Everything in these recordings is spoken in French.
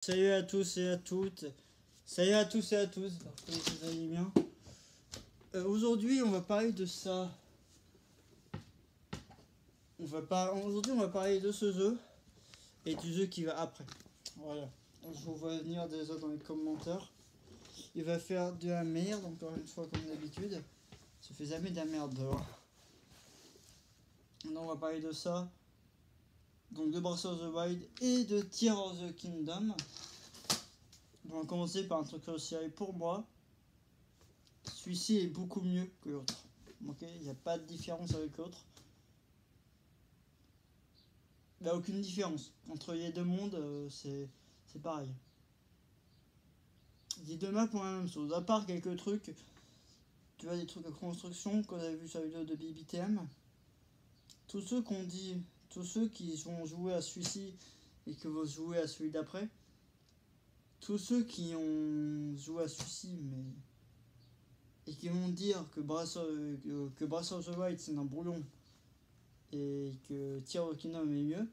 Salut à tous et à toutes. Salut à tous et à tous. J'espère que vous allez bien. Aujourd'hui, on va parler de ça. Aujourd'hui, on va parler de ce jeu et du jeu qui va après. Voilà. Je vous vois venir déjà dans les commentaires. Il va faire de la merde, encore une fois, comme d'habitude. Ça fait jamais de la merde dehors. Donc, on va parler de ça. Donc, de Breath of the Wild et de Tears of the Kingdom. On va commencer par un truc social pour moi. Celui-ci est beaucoup mieux que l'autre. Ok, il n'y a pas de différence avec l'autre. Il n'y a aucune différence. Entre les deux mondes, c'est pareil. Les deux maps ont la même chose. À part quelques trucs, tu vois, des trucs de construction qu'on a vu sur la vidéo de BBTM. Tous ceux qui ont joué à celui-ci et qui vont jouer à celui d'après, tous ceux qui ont joué à celui-ci, et qui vont dire que Breath of the Wild c'est un brouillon et que Tears of the Kingdom est mieux,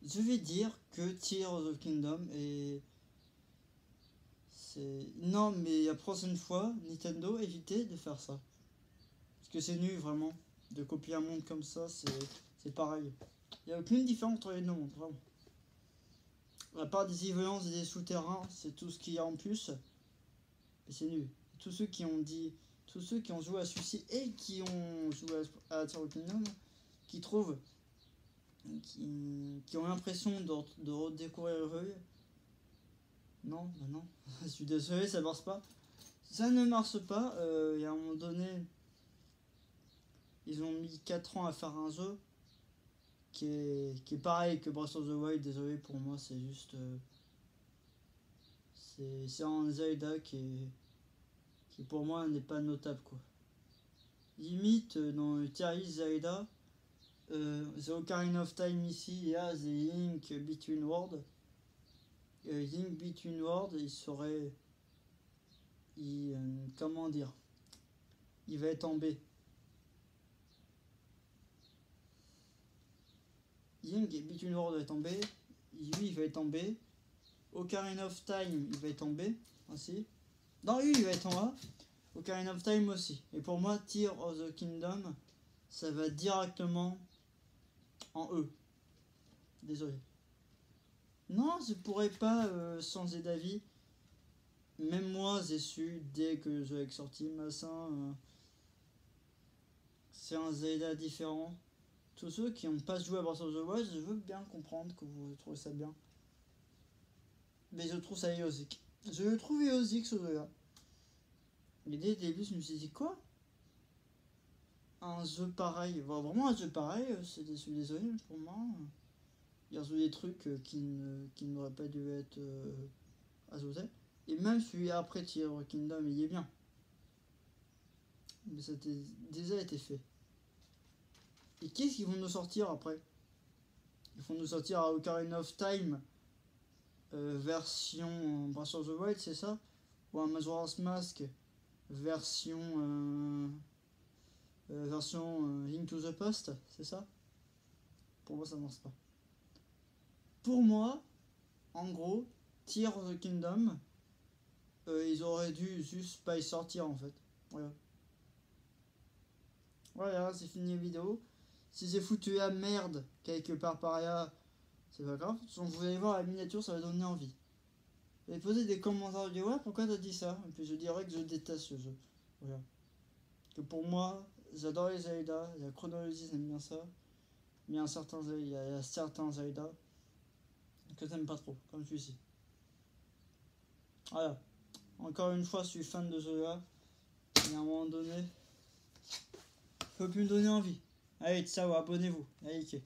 je vais dire que Tears of the Kingdom non, mais la prochaine fois, Nintendo, évitez de faire ça. Parce que c'est nul, vraiment. De copier un monde comme ça, c'est pareil. Il n'y a aucune différence entre les deux mondes, vraiment. À part des violences et des souterrains, c'est tout ce qu'il y a en plus. Et c'est nul. Tous ceux qui ont joué à celui-ci et qui ont joué à Tears of the Kingdom, qui ont l'impression de redécouvrir le jeu. Non, bah non, je suis désolé, ça marche pas. Ça ne marche pas, et à un moment donné, ils ont mis 4 ans à faire un jeu qui est pareil que Breath of the Wild. Désolé, pour moi, c'est juste... c'est un Zelda qui pour moi n'est pas notable, quoi. Limite, dans le Tier Zelda, The Ocarina of Time ici, il y a The Link Between Worlds. Link Between Worlds, comment dire, il va être en B. Link Between Worlds va être en B. Lui, il va être en B. Ocarina of Time, il va être en B aussi. Non, lui, il va être en A. Ocarina of Time aussi. Et pour moi, Tears of the Kingdom, ça va directement en E. Désolé. Non, je pourrais pas changer d'avis. Même moi, j'ai su dès que le jeu est sorti, c'est un Zelda différent. Tous ceux qui n'ont pas joué à Breath of the Wild, je veux bien comprendre que vous trouvez ça bien. Mais je trouve ça éosique. Je le trouve éosique, ce jeu-là. Et dès le début, je me suis dit, quoi ? Un jeu pareil, vraiment un jeu pareil, je suis désolé pour moi. Il y a des trucs qui n'auraient pas dû être ajoutés. Et même celui après Tears of the Kingdom, il est bien. Mais ça a déjà été fait. Et qu'est-ce qu'ils vont nous sortir après ? Ils vont nous sortir à Ocarina of Time version Breath of the Wild, c'est ça ? Ou un Majora's Mask version Link to the Past, c'est ça ? Pour moi, ça ne marche pas. Pour moi, en gros, Tears of the Kingdom, ils auraient dû juste pas y sortir, en fait. Voilà, c'est fini la vidéo. Si j'ai foutu la merde quelque part par là, c'est pas grave. Donc vous allez voir la miniature, ça va donner envie. Et posez des commentaires, dire ouais, pourquoi t'as dit ça ? Et puis je dirais que je déteste ce jeu. Voilà. Que pour moi, j'adore les Zelda, la chronologie, j'aime bien ça. Mais il y a certains Zelda que t'aimes pas trop, comme celui-ci. Voilà. Encore une fois, je suis fan de ce jeu-là. Et à un moment donné, faut plus me donner envie. Allez, ciao, abonnez-vous, likez.